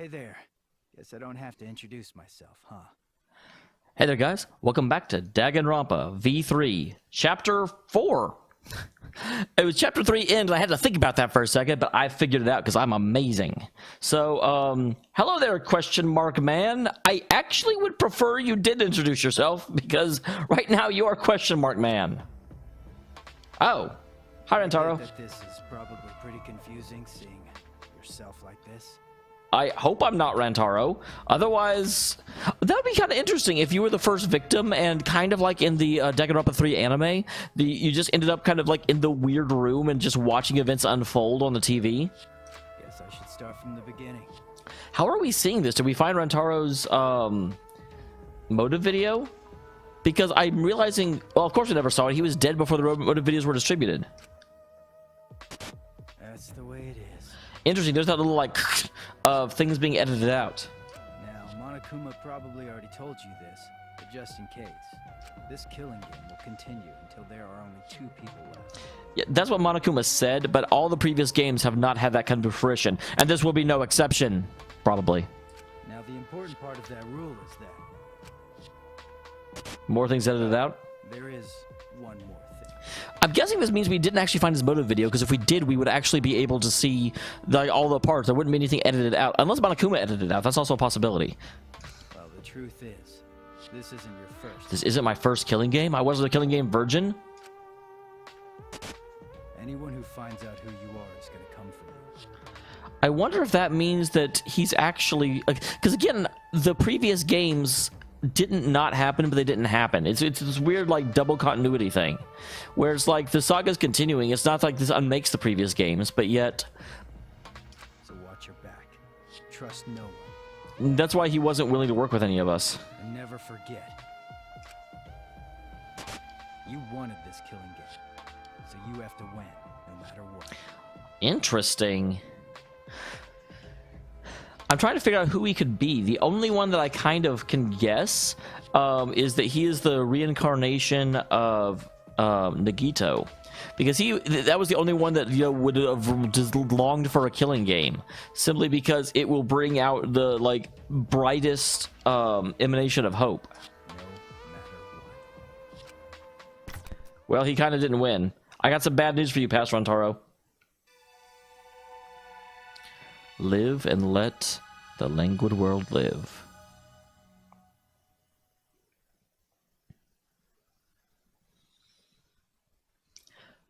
Hey there. Guess I don't have to introduce myself, huh? Hey there, guys. Welcome back to Danganronpa V3, Chapter 4. It was Chapter 3 in, and I had to think about that for a second, but I figured it out because I'm amazing. So, hello there, question mark man. I actually would prefer you did introduce yourself, because right now you are question mark man. Oh. Hi, Rentaro. This is probably pretty confusing, seeing yourself like this. I hope I'm not Rantaro. Otherwise, that would be kind of interesting if you were the first victim and kind of like in the Danganronpa 3 anime, you just ended up kind of like in the weird room and just watching events unfold on the TV. Guess I should start from the beginning. How are we seeing this? Did we find Rantaro's motive video? Because I'm realizing, well, of course we never saw it. He was dead before the motive videos were distributed. That's the way it is. Interesting. There's that little like of things being edited out. Now, Monokuma probably already told you this, but just in case, this killing game will continue until there are only 2 people left. Yeah, that's what Monokuma said, but all the previous games have not had that kind of fruition, and this will be no exception, probably. Now, the important part of that rule is that More things edited out? there is one more thing. I'm guessing this means we didn't actually find his motive video, because if we did, we would actually be able to see all the parts. There wouldn't be anything edited out, unless Monokuma edited it out. That's also a possibility. Well, the truth is, this isn't your first. This isn't my first killing game. I wasn't a killing game virgin. Anyone who finds out who you are is going to come for you. I wonder if that means that he's actually... Because again, the previous games didn't not happen, but they didn't happen. It's this weird like double continuity thing, whereas like the saga's continuing. It's not like this unmakes the previous games, but yet. So watch your back. Trust no one. That's why he wasn't willing to work with any of us. And never forget. You wanted this killing game, so you have to win, no matter what. Interesting. I'm trying to figure out who he could be. The only one that I kind of can guess is that he is the reincarnation of Nagito, because that was the only one that would have just longed for a killing game, simply because it will bring out the like brightest emanation of hope. No matter what. Well, he kind of didn't win. I got some bad news for you, Pastor Rantaro. Live and let the languid world live.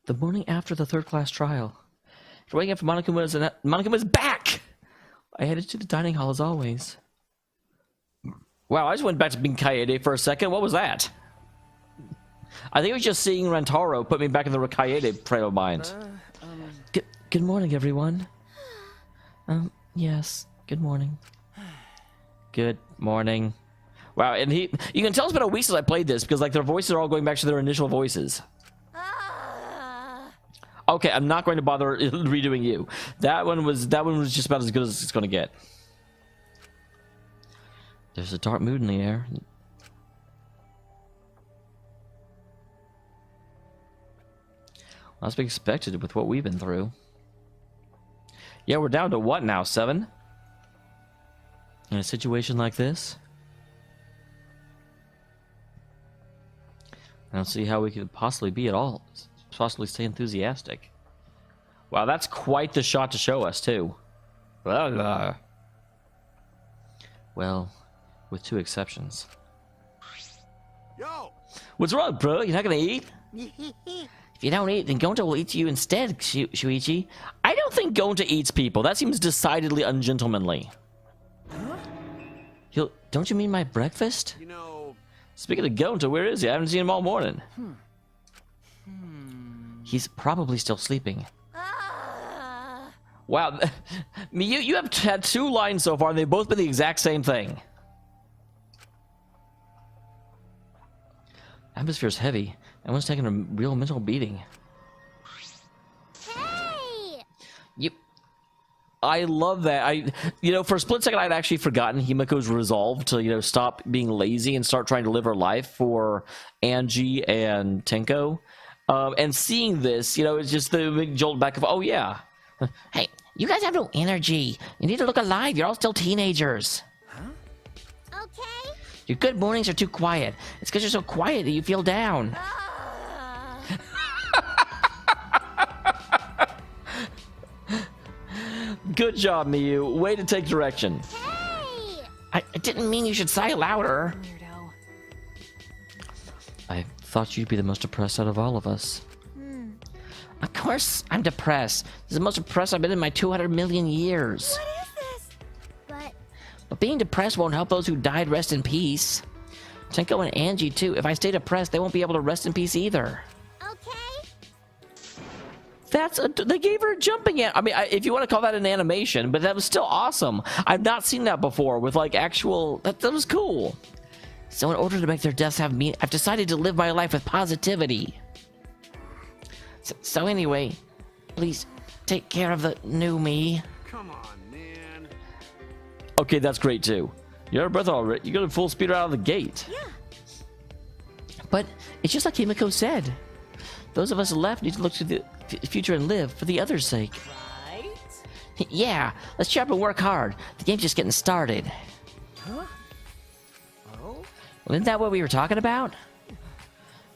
The morning after the third-class trial. After waking up for Monokuma's back! I headed to the dining hall as always. Wow, I just went back to being Kaede for a second. What was that? I think it was just seeing Rantaro put me back in the Kaede frame of mind. Good morning, everyone. Yes. Good morning. Good morning. Wow, and you can tell it's been a week since I played this because like their voices are all going back to their initial voices. Okay, I'm not going to bother redoing you. That one was just about as good as it's going to get. There's a dark mood in the air. That's to be expected with what we've been through. Yeah, we're down to what now, 7? In a situation like this? I don't see how we could possibly be at all, possibly stay enthusiastic. Wow, that's quite the shot to show us, too. Well, with 2 exceptions. Yo! What's wrong, bro? You're not gonna eat? If you don't eat, then Gonta will eat you instead, Shuichi. I don't think Gonta eats people. That seems decidedly ungentlemanly. Huh? Don't you mean my breakfast? You know... Speaking of Gonta, where is he? I haven't seen him all morning. He's probably still sleeping. Wow. You have had 2 lines so far, and they've both been the exact same thing. Atmosphere's heavy. Everyone's taking a real mental beating. Hey! I love that. For a split second, I'd actually forgotten Himiko's resolve to, stop being lazy and start trying to live her life for Angie and Tenko. And seeing this, it's just the big jolt back of, oh yeah. Hey, You guys have no energy. You need to look alive. You're all still teenagers. Okay. Your good mornings are too quiet. It's because you're so quiet that you feel down. Good job, Miyu. Way to take direction. Hey! I didn't mean you should sigh louder. Weirdo. I thought you'd be the most depressed out of all of us. Of course I'm depressed. This is the most depressed I've been in my 200 million years. What is this? But being depressed won't help those who died rest in peace. Tenko and Angie, too. If I stay depressed, they won't be able to rest in peace either. Okay. They gave her a jumping I mean, if you want to call that an animation, but that was still awesome. I've not seen that before with like actual, that was cool. So in order to make their deaths have meaning, I've decided to live my life with positivity. So anyway, please take care of the new me. Come on, man. Okay, that's great too. You're out of breath already. You got a full speed out of the gate. Yeah. But it's just like Himiko said. Those of us left need to look to the future and live for the others' sake. Right? Yeah, let's cheer up and work hard. The game's just getting started. Huh? Oh? Well, isn't that what we were talking about?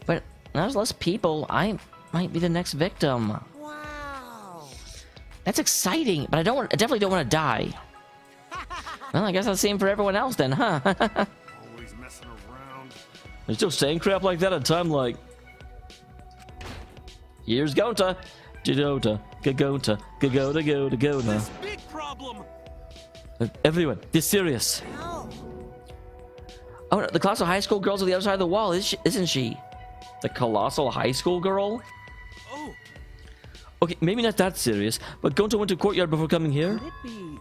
But now there's less people. I might be the next victim. Wow. That's exciting, but I definitely don't want to die. Well, I guess that's the same for everyone else then, huh? Always messing around. They're still saying crap like that at a time like... Here's Gonta. Didota. Gagota. Gagota. Gota. Gota. This big problem. Everyone, this serious. No. Oh, the colossal high school girl's on the other side of the wall, isn't she? The colossal high school girl? Oh, Okay, maybe not that serious, but Gonta went to courtyard before coming here? Could it be?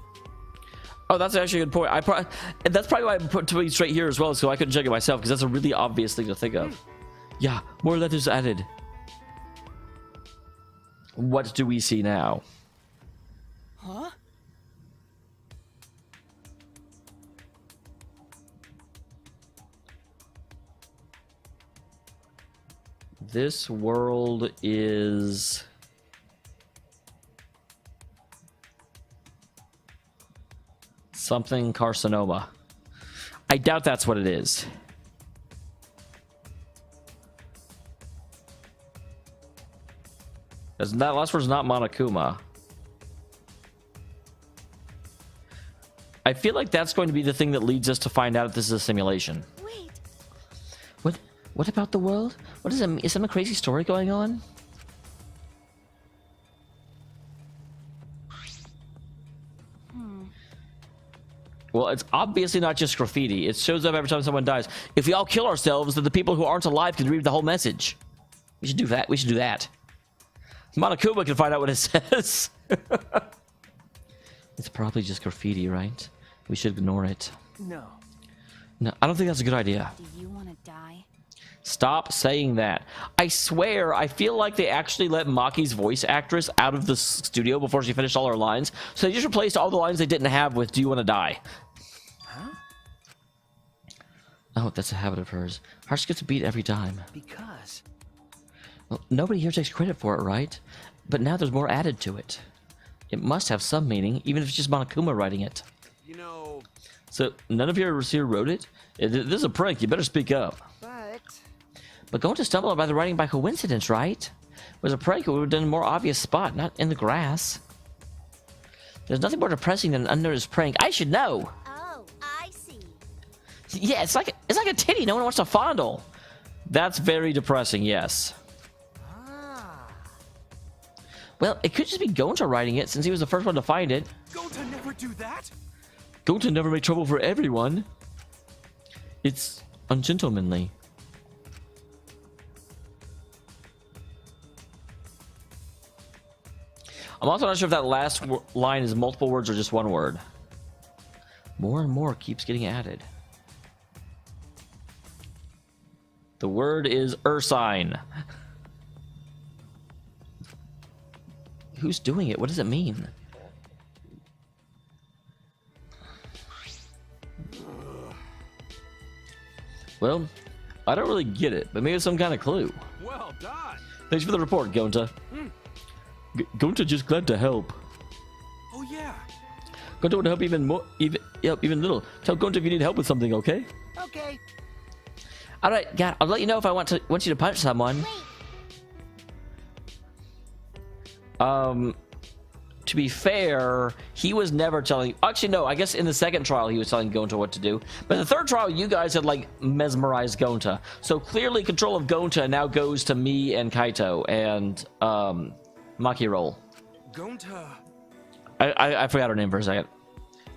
Oh, that's actually a good point. That's probably why I put tweets straight here as well, so I couldn't check it myself, because that's a really obvious thing to think of. Yeah, more letters added. What do we see now? Huh? This world is... something carcinoma. I doubt that's what it is. That last word's not Monokuma. I feel like that's going to be the thing that leads us to find out if this is a simulation. Wait. What about the world? What is it? Is some crazy story going on? Well, it's obviously not just graffiti. It shows up every time someone dies. If we all kill ourselves, then the people who aren't alive can read the whole message. We should do that. We should do that. Monokuma can find out what it says. It's probably just graffiti, right? We should ignore it. No. No, I don't think that's a good idea. Do you want to die? Stop saying that. I swear, I feel like they actually let Maki's voice actress out of the studio before she finished all her lines. So they just replaced all the lines they didn't have with "Do you want to die?" Huh? Oh, that's a habit of hers. Hers gets a beat every time. Because. Well, nobody here takes credit for it, right? But now there's more added to it. It must have some meaning, even if it's just Monokuma writing it. you know, So, none of you here wrote it? This is a prank, you better speak up. But going to stumble by the writing by coincidence, right? It was a prank, it would have done a more obvious spot, not in the grass. There's nothing more depressing than an unnoticed prank. I should know! Oh, I see. Yeah, it's like a titty no one wants to fondle. That's very depressing, yes. Ah. Well, it could just be Gonta writing it, since he was the first one to find it. go to never do that. Gonta never make trouble for everyone. It's ungentlemanly. I'm also not sure if that last line is multiple words or just one word. More and more keeps getting added. The word is ursine. Who's doing it? What does it mean? Well, I don't really get it, but maybe it's some kind of clue. Well done. Thanks for the report, Gonta. Gonta just glad to help. yeah. Gonta would help even more, even little. Tell Gonta if you need help with something, okay? Okay. All right, God, I'll let you know if I want you to punch someone. Wait. To be fair, he was never telling. Actually, no. I guess in the second trial he was telling Gonta what to do. But in the third trial, you guys had like mesmerized Gonta. So clearly, control of Gonta now goes to me and Kaito and Makirol. Gonta. I forgot her name for a second.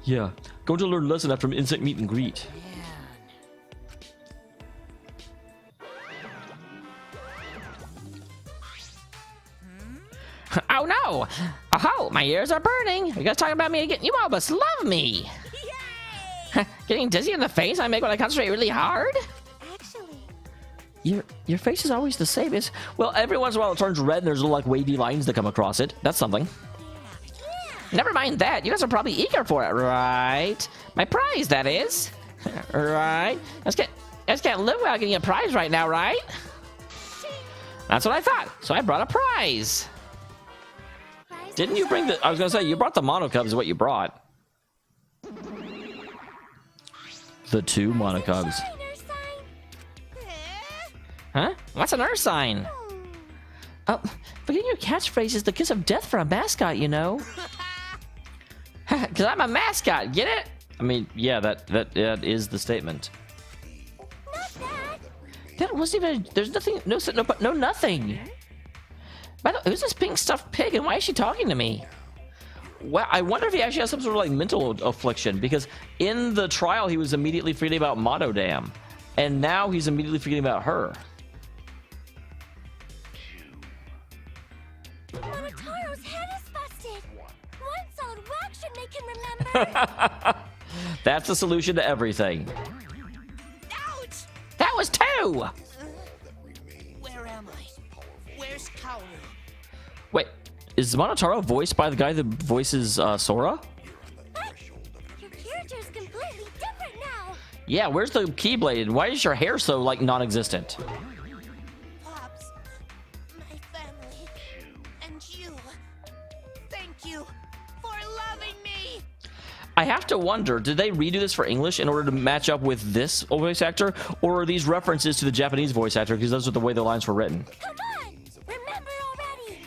Yeah, Gonta learned a lesson after an insect meet and greet. Oh no! Oh, my ears are burning. You guys talking about me again? You all must love me. Getting dizzy in the face I make when I concentrate really hard? Actually. Your face is always the same. Well, every once in a while it turns red and there's little like wavy lines that come across it. That's something. Yeah. Never mind that. You guys are probably eager for it, right? My prize, that is. Right? I just can't live without getting a prize right now, right? That's what I thought. So I brought a prize. Didn't you bring the... I was going to say, you brought the monocubs is what you brought. The 2 monocubs. Huh? What's an earth sign? Oh, forgetting your catchphrase is the kiss of death for a mascot, you know. Because I'm a mascot, get it? I mean, yeah, that is the statement. Not that. That wasn't even... There's nothing... No, nothing. By the way, who's this pink stuffed pig and why is she talking to me? Well, I wonder if he actually has some sort of like mental affliction, because in the trial he was immediately forgetting about Monodam, and now he's immediately forgetting about her. Monotaro's head is busted. One solid whack should make him remember. That's the solution to everything. Ouch! That was 2! Where am I? Where's Kaoru? Wait, is Monotaro voiced by the guy that voices Sora? Your character's completely different now. Yeah, where's the Keyblade? Why is your hair so like non-existent? Pops, my family, and you. Thank you for loving me. I have to wonder, did they redo this for English in order to match up with this voice actor, or are these references to the Japanese voice actor because those are the way the lines were written? Come on, remember already.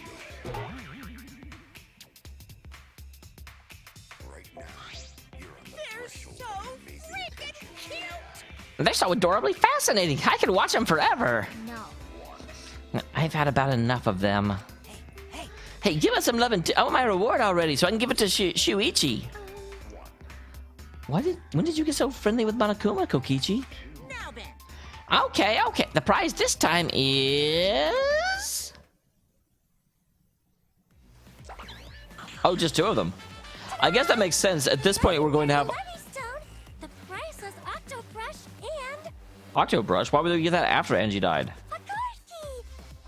They're so freaking cute. They're so adorably fascinating. I could watch them forever. No. I've had about enough of them. Hey, give us some love and I want my reward already so I can give it to Shuichi. When did you get so friendly with Monokuma, Kokichi? Now then. Okay. The prize this time is... Oh, just 2 of them. I guess that makes sense. At this point, we're going to have... Stone, the priceless octo brush, and Octobrush? Why would we get that after Angie died? a card key,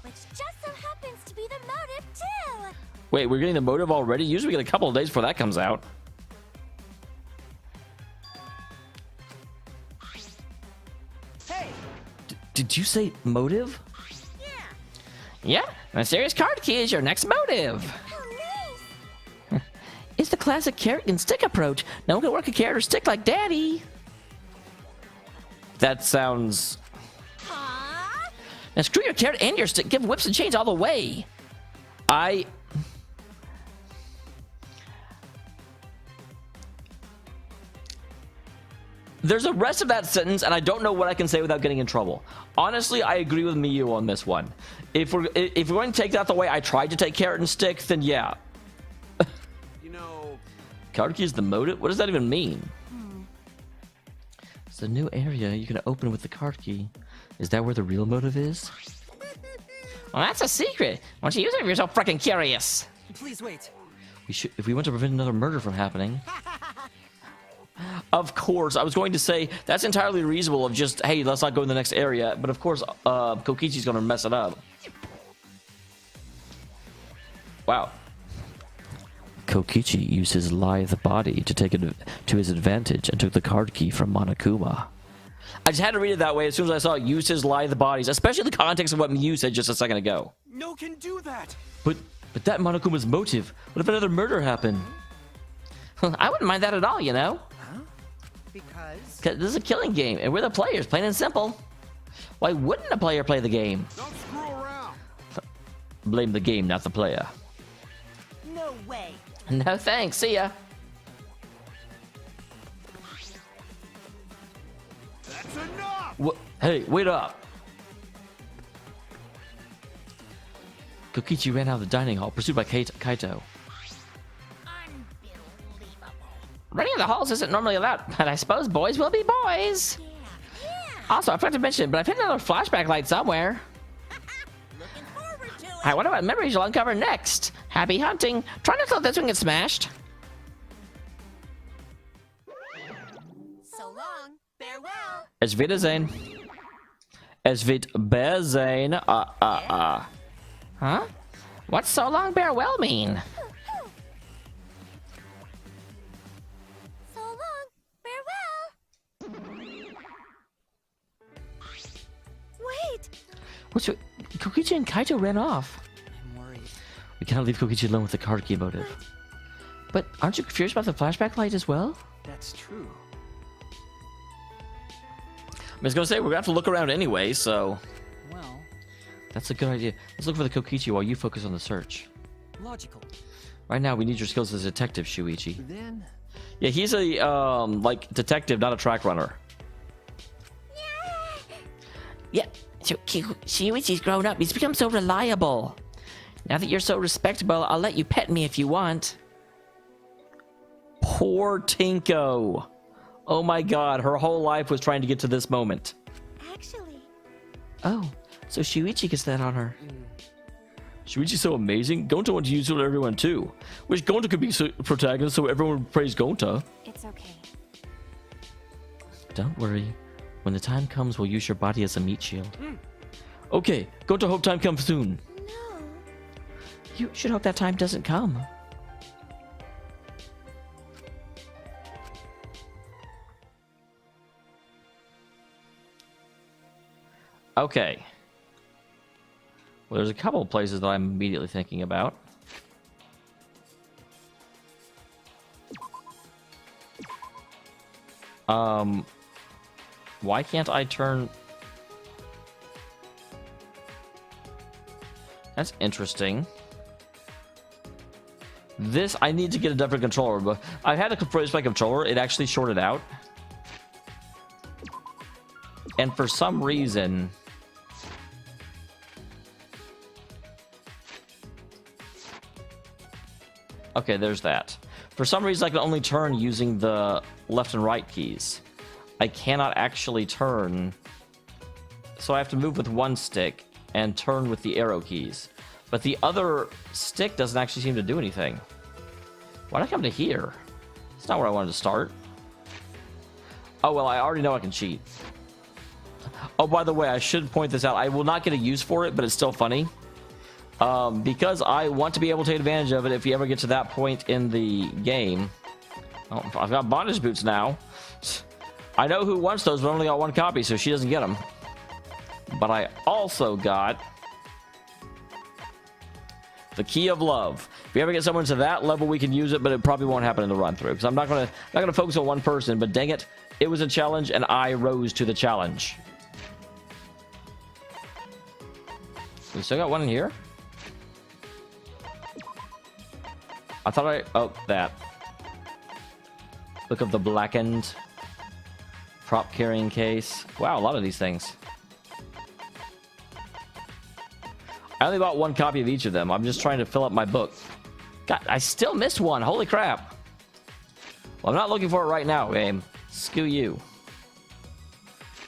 which just so happens to be the motive too. Wait, we're getting the motive already? Usually we get a couple of days before that comes out. Hey. Did you say motive? Yeah. Yeah, a serious card key is your next motive. How nice. It's the classic carrot and stick approach. No one can work a carrot or stick like Daddy. That sounds... Huh? Now screw your carrot and your stick. Give whips and chains all the way. There's a rest of that sentence, and I don't know what I can say without getting in trouble. Honestly, I agree with Miyu on this one. If we're going to take that the way I tried to take carrot and stick, then yeah. You know... Card key is the motive? What does that even mean? It's a new area you can open with the card key. Is that where the real motive is? Well, that's a secret. Why don't you use it if you're so freaking curious? Please wait. If we want to prevent another murder from happening. Of course, I was going to say that's entirely reasonable of just, hey, let's not go in the next area. But of course, Kokichi's going to mess it up. Wow. Kokichi used his lithe body to take it to his advantage and took the card key from Monokuma. I just had to read it that way as soon as I saw it use his lithe bodies, especially in the context of what Miyu said just a second ago. No can do that. But that Monokuma's motive. What if another murder happened? I wouldn't mind that at all, you know? Huh? Because? Because this is a killing game, and we're the players, plain and simple. Why wouldn't a player play the game? Don't screw around. Blame the game, not the player. No way. No thanks, see ya. That's enough. Hey, wait up. Kokichi ran out of the dining hall, pursued by Kaito. Unbelievable. Running in the halls isn't normally allowed, but I suppose boys will be boys. Yeah. Also, I forgot to mention, but I've hit another flashback light somewhere. Looking forward to it. I wonder what memories you'll uncover next. Happy hunting. Try not to let this one get smashed. So long. Farewell. Es Wiedersehen. Es wird Wiedersehen. Huh? What's so long farewell mean? So long. Farewell. Wait. What's your... Kokichi and Kaito ran off. I'm worried. We cannot leave Kokichi alone with the card key motive. But aren't you curious about the flashback light as well? That's true. I was gonna say, we're gonna have to look around anyway, so... Well, That's a good idea. Let's look for the Kokichi while you focus on the search. logical. Right now, we need your skills as a detective, Shuichi. Then, Yeah, he's a, like, detective, not a track runner. Yeah, so Shuichi's grown up. He's become so reliable. Now that you're so respectable, I'll let you pet me if you want. Poor Tinko. Oh my god, her whole life was trying to get to this moment. Actually. Oh, so Shuichi gets that on her. Shuichi's so amazing. Gonta wants to use it with everyone too. Wish Gonta could be protagonist so everyone would praise Gonta. It's okay. Don't worry. When the time comes, we'll use your body as a meat shield. Okay, Gonta, hope time comes soon. No. You should hope that time doesn't come. Okay. Well, there's a couple of places that I'm immediately thinking about. Why can't I turn... That's interesting. This, I need to get a different controller, but I had a Pro-Spec controller. It actually shorted out. And for some reason... Okay, there's that. For some reason, I can only turn using the left and right keys. I cannot actually turn... So I have to move with one stick and turn with the arrow keys. But the other stick doesn't actually seem to do anything. Why'd I come to here? It's not where I wanted to start. Oh, well, I already know I can cheat. Oh, by the way, I should point this out. I will not get a use for it, but it's still funny. Because I want to be able to take advantage of it if you ever get to that point in the game. Oh, I've got bondage boots now. I know who wants those, but I only got one copy, so she doesn't get them. But I also got the Key of Love. If we ever get someone to that level, we can use it, but it probably won't happen in the run through. Because I'm not gonna focus on one person. But dang it, it was a challenge, and I rose to the challenge. We still got one in here. I thought I... Oh, that. Look of the blackened prop carrying case. Wow, a lot of these things. I only bought one copy of each of them. I'm just trying to fill up my book. God, I still missed one. Holy crap. Well, I'm not looking for it right now, game. Screw you.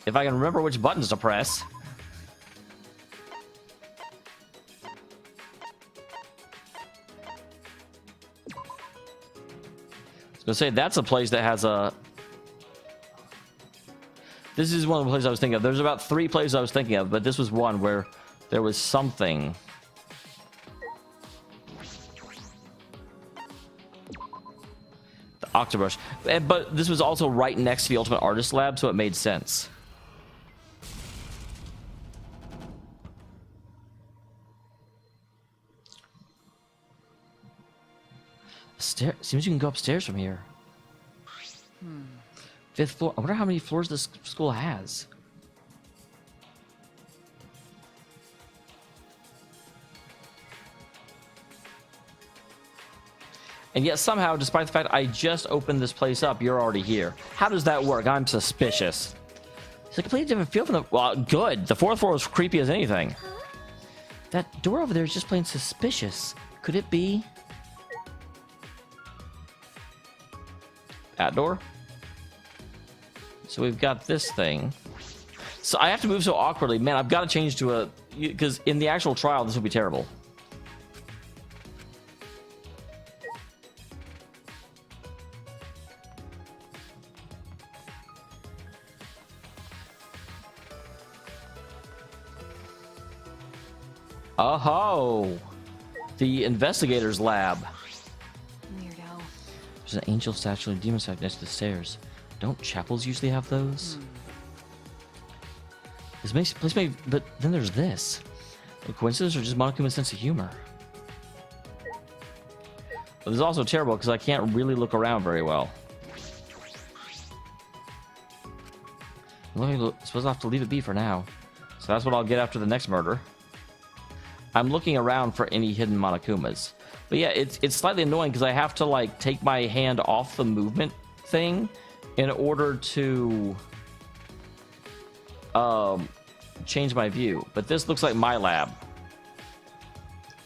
If I can remember which buttons to press. I was gonna say, that's a place that has a... This is one of the places I was thinking of. There's about 3 places I was thinking of, but this was one where there was something. The Octobrush. But this was also right next to the Ultimate Artist Lab, so it made sense. Seems you can go upstairs from here. 5th floor. I wonder how many floors this school has. And yet somehow, despite the fact I just opened this place up, you're already here. How does that work? I'm suspicious. It's a completely different feel from the... Well, good. The 4th floor is creepy as anything. That door over there is just plain suspicious. Could it be... that door? So we've got this thing. So I have to move so awkwardly. Man, I've got to change to a... because in the actual trial, this would be terrible. Oh, the investigator's lab. Weirdo. There's an angel statue and a demon statue next to the stairs. Don't chapels usually have those? This makes place may, but then there's this. A coincidence or just Monokuma's sense of humor? But this is also terrible because I can't really look around very well. I suppose I'll have to leave it be for now. So that's what I'll get after the next murder. I'm looking around for any hidden Monokumas. But yeah, it's slightly annoying because I have to like take my hand off the movement thing in order to change my view. But this looks like my lab.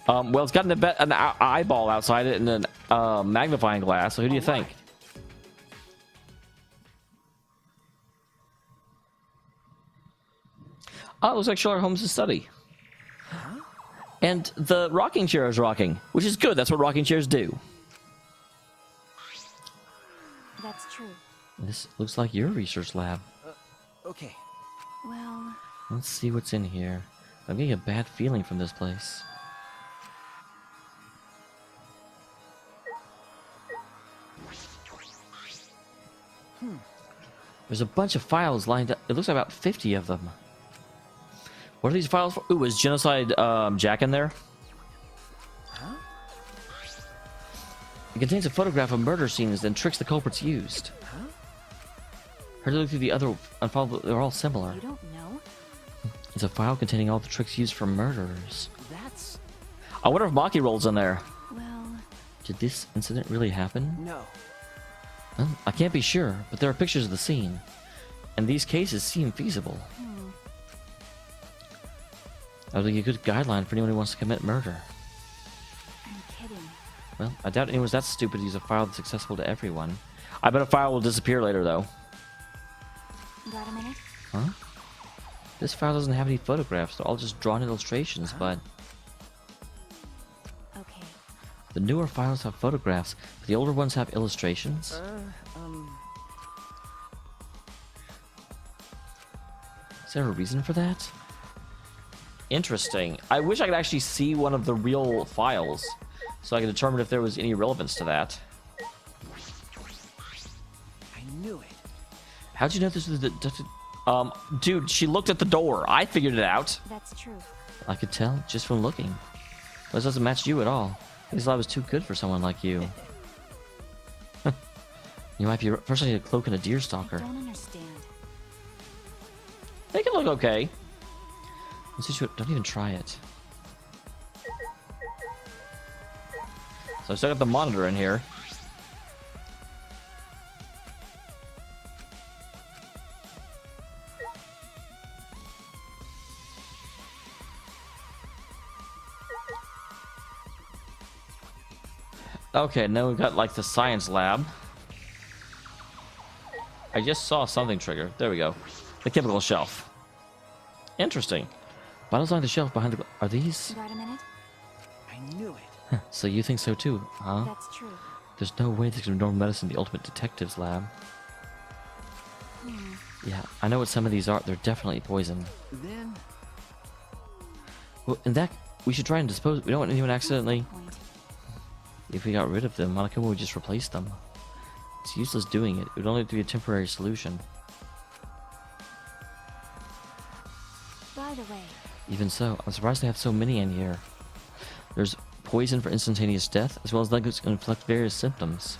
Well, it's got an eyeball outside it and a magnifying glass. So who do you think? Oh, it looks like Sherlock Holmes' study. And the rocking chair is rocking, which is good. That's what rocking chairs do. That's true. This looks like your research lab. Okay. Well, Let's see what's in here. I'm getting a bad feeling from this place. There's a bunch of files lined up. It looks like about 50 of them. What are these files for? Ooh, is Genocide Jack in there? Huh? It contains a photograph of murder scenes and tricks the culprits used. Huh? Hard to look through the other unfollowed. They're all similar. you don't know? It's a file containing all the tricks used for murderers. That's... I wonder if Maki rolls in there. Well, Did this incident really happen? No. Well, I can't be sure, but there are pictures of the scene. And these cases seem feasible. That would be a good guideline for anyone who wants to commit murder. I'm kidding. Well, I doubt anyone's that stupid to use a file that's accessible to everyone. I bet a file will disappear later, though. Got a minute? Huh? This file doesn't have any photographs. They're all just drawn illustrations, but... Okay. the newer files have photographs, but the older ones have illustrations. Is there a reason for that? Interesting. I wish I could actually see one of the real files, so I could determine if there was any relevance to that. I knew it. How'd you know this was the... dude, she looked at the door. I figured it out. That's true. I could tell just from looking. This doesn't match you at all. This lab was too good for someone like you. You might be... First I need a cloak and a deer I stalker. don't understand. They can look okay. Let's see, don't even try it. So I still got the monitor in here. Okay, now we've got like the science lab. I just saw something trigger. There we go. The chemical shelf. Interesting. Bottles on the shelf behind the... Are these... Got a minute? I knew it. So you think so too, huh? That's true. There's no way they can ignore medicine in the ultimate detective's lab. Yeah, I know what some of these are. They're definitely poison. Then... Well, in that... We should try and dispose... We don't want anyone accidentally... Point. If we got rid of them, Monokuma would just replace them. It's useless doing it. It would only be a temporary solution. By the way, Even so, I'm surprised they have so many in here. There's poison for instantaneous death, as well as liquids that can inflict various symptoms.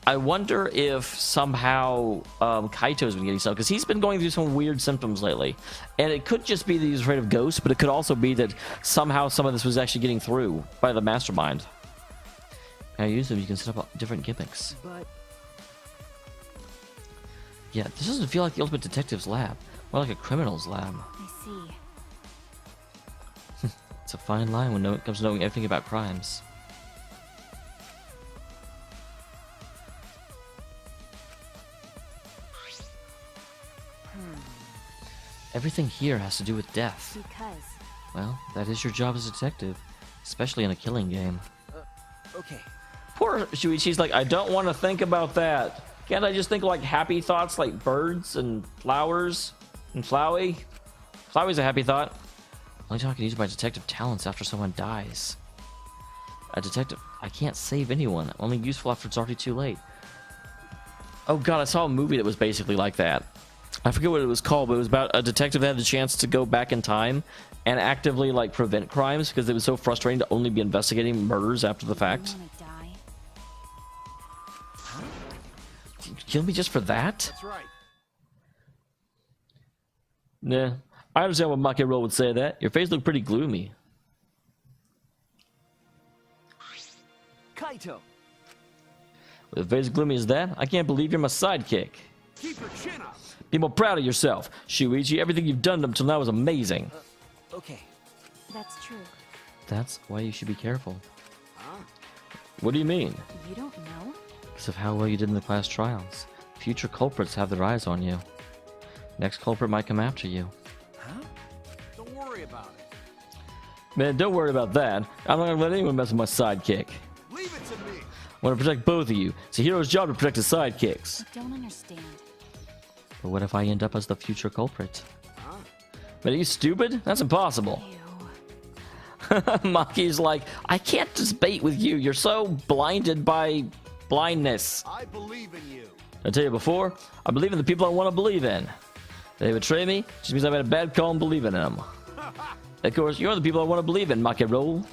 I wonder if somehow Kaito's been getting some, because he's been going through some weird symptoms lately. And it could just be that he's afraid of ghosts, but it could also be that somehow some of this was actually getting through by the mastermind. How you use them, you can set up different gimmicks. But Yeah, this doesn't feel like the Ultimate Detective's lab. More like a criminal's lab. I see. It's a fine line when it comes to knowing everything about crimes. Everything here has to do with death. Because. Well, that is your job as a detective, especially in a killing game. Okay. Poor Shuichi's like, I don't want to think about that. Can't I just think like happy thoughts like birds and flowers and Flowey? Flowey's a happy thought. Only time I can use my detective talents after someone dies. A detective, I can't save anyone. Only useful after it's already too late. Oh god, I saw a movie that was basically like that. I forget what it was called, but it was about a detective that had the chance to go back in time and actively like prevent crimes because it was so frustrating to only be investigating murders after the fact. I wanna die. You kill me just for that? that's right. Nah, I understand why Makiro would say that. Your face looked pretty gloomy. Kaito, With a face as gloomy as that, I can't believe you're my sidekick. keep your chin up. Be more proud of yourself, Shuichi. Everything you've done up until now is amazing. Okay. That's true. That's why you should be careful. Huh? What do you mean? You don't know? Because of how well you did in the class trials. Future culprits have their eyes on you. Next culprit might come after you. Huh? Don't worry about it. Man, don't worry about that. I'm not gonna let anyone mess with my sidekick. Leave it to me. I want to protect both of you. It's a hero's job to protect his sidekicks. I don't understand. But what if I end up as the future culprit? Huh? But are you stupid? That's impossible. Ew. Maki's like, I can't debate with you. You're so blinded by blindness. I believe in you. I tell you before, I believe in the people I want to believe in. If they betray me, just means I made a bad call in believing in them. Of course, you're the people I want to believe in, Makiro.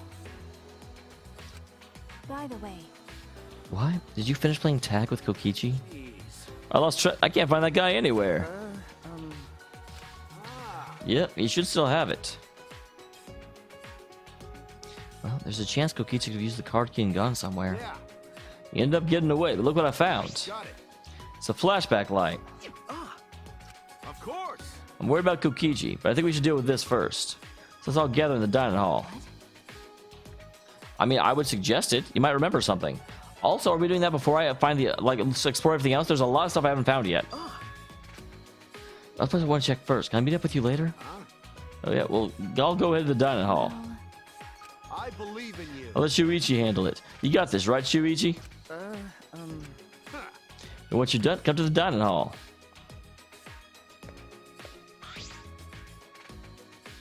By the way, What? Did you finish playing tag with Kokichi? Jeez. I lost track. I can't find that guy anywhere. Ah, Yep, you should still have it. Well, there's a chance Kokichi could have used the card key and gone somewhere. yeah. He ended up getting away, but look what I found. Got it. It's a flashback light. Of course. I'm worried about Kokichi, but I think we should deal with this first. So let's all gather in the dining hall. I mean, I would suggest it. You might remember something. Also, are we doing that before I find the, like, let's explore everything else? There's a lot of stuff I haven't found yet. I suppose I want to check first. Can I meet up with you later? Oh yeah, well, I'll go ahead to the dining hall. well, I believe in you. I'll let Shuichi handle it. You got this, right, Shuichi? And once you're done, come to the dining hall.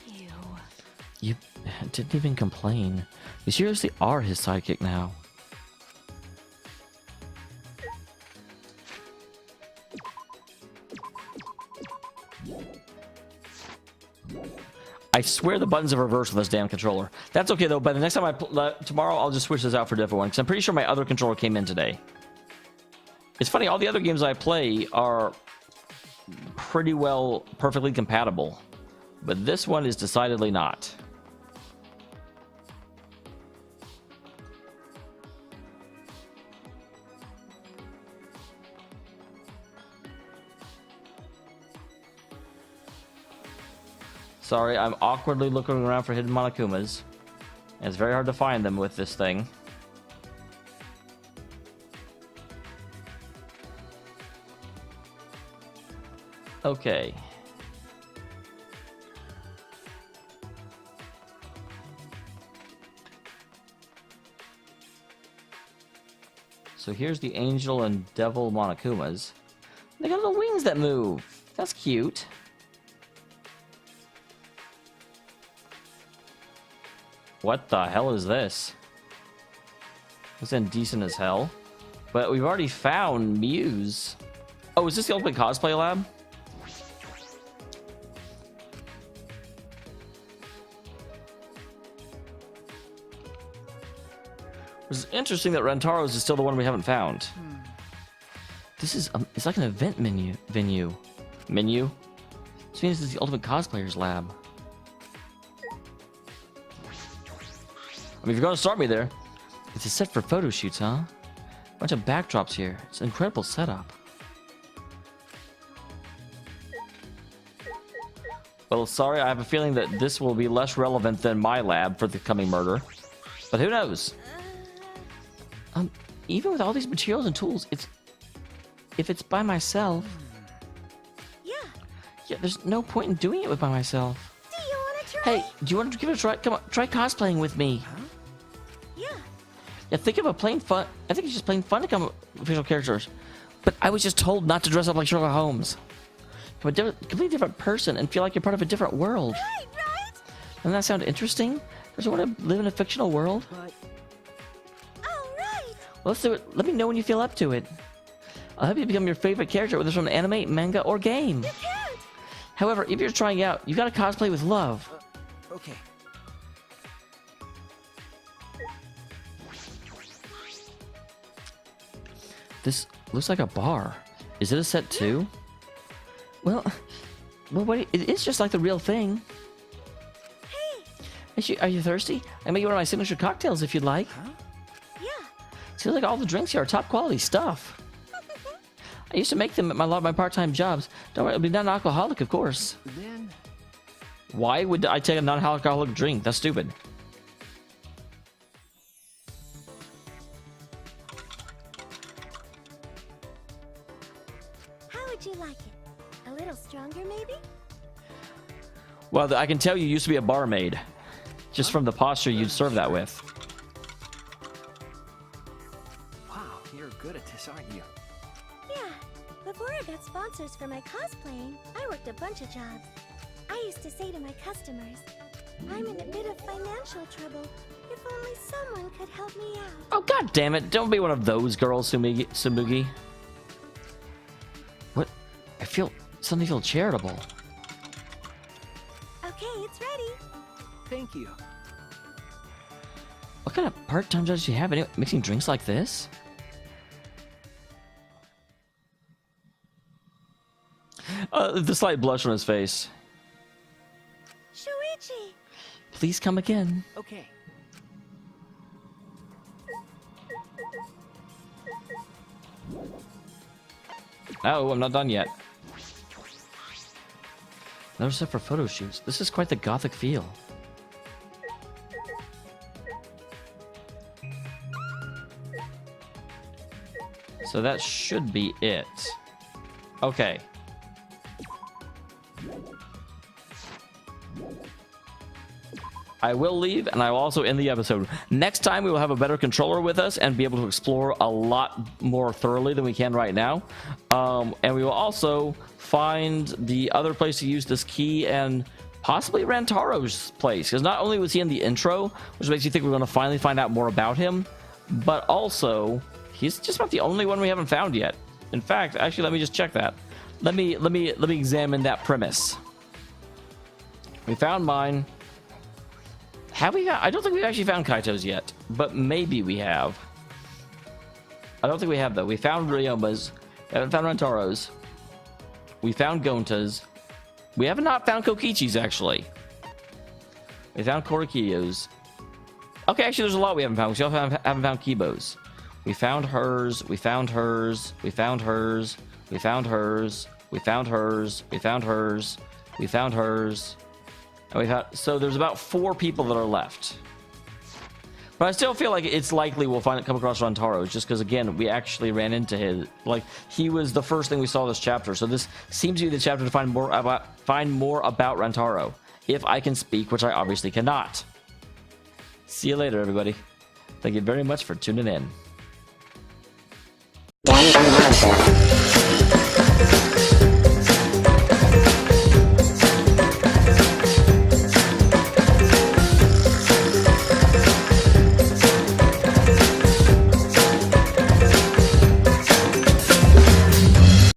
ew. You didn't even complain. You seriously are his sidekick now. I swear the buttons have reversed with this damn controller. That's okay though. By the next time tomorrow, I'll just switch this out for a different one because I'm pretty sure my other controller came in today. It's funny, all the other games I play are pretty well perfectly compatible, but this one is decidedly not. Sorry, I'm awkwardly looking around for hidden Monokumas. And it's very hard to find them with this thing. Okay. So here's the angel and devil Monokumas. They got little wings that move. That's cute. What the hell is this? Looks indecent as hell. But we've already found Muse. Oh, is this the Ultimate Cosplay Lab? It's interesting that Rentaro's is still the one we haven't found. This is it's like an event venue. Menu? This means this is the ultimate cosplayers lab. I mean, if you're going to start me there, it's a set for photo shoots, huh? Bunch of backdrops here. It's an incredible setup. Well, sorry, I have a feeling that this will be less relevant than my lab for the coming murder. But who knows? Even with all these materials and tools, if it's by myself... Yeah, there's no point in doing it by myself. Do you want to try? Hey, do you want to give it a try? Come on, try cosplaying with me. Huh? Yeah, think of a plain fun. I think it's just plain fun to come official characters. But I was just told not to dress up like Sherlock Holmes. I'm a completely different person and feel like you're part of a different world. Right? Doesn't that sound interesting? Does you want to live in a fictional world? But All right. Well, let's do it. Let me know when you feel up to it. I'll help you become your favorite character, whether it's from an anime, manga, or game. You can't. However, if you're trying out, you got to cosplay with love. okay. This looks like a bar. Is it a set too? Well, wait, it is just like the real thing. Hey. Are you thirsty? I make you one of my signature cocktails if you'd like. Huh? Yeah. Seems like all the drinks here are top quality stuff. I used to make them at a lot of my part-time jobs. Don't worry, I'll be non-alcoholic, of course. Then Why would I take a non-alcoholic drink? That's stupid. How would you like it? A little stronger, maybe? Well, I can tell you used to be a barmaid. Just from the posture you'd serve that with. wow, you're good at this, aren't you? Yeah. Before I got sponsors for my cosplaying, I worked a bunch of jobs. I used to say to my customers, I'm in a bit of financial trouble. If only someone could help me out. Oh, god damn it. Don't be one of those girls, Sumugi. What? Suddenly feel charitable. Okay, it's ready. Thank you. What kind of part-time jobs do you have? Mixing drinks like this? The slight blush on his face. Shuichi! Please come again. Okay. Oh, I'm not done yet. Another set for photo shoots. This is quite the gothic feel. So that should be it. Okay. I will leave, and I will also end the episode. Next time, we will have a better controller with us and be able to explore a lot more thoroughly than we can right now. And we will also find the other place to use this key and possibly Rantaro's place. Because not only was he in the intro, which makes you think we're going to finally find out more about him, but also, he's just about the only one we haven't found yet. In fact, actually, let me just check that. Let me examine that premise. We found mine. Have we? I don't think we've actually found Kaito's yet, but maybe we have. I don't think we have though. We found Ryoma's. We haven't found Rantaro's. We found Gonta's. We have not found Kokichi's actually. We found Korikiyo's. Okay, actually, there's a lot we haven't found. We also haven't found Kibo's. We found hers. We found hers. We found hers. We found hers. We found hers. We found hers. We found hers. And we found, so there's about 4 people that are left. But I still feel like it's likely we'll come across Rantaro's, just because again we actually ran into his. Like he was the first thing we saw this chapter. So this seems to be the chapter to find more about Rantaro, if I can speak, which I obviously cannot. See you later, everybody. Thank you very much for tuning in. Danganronpa.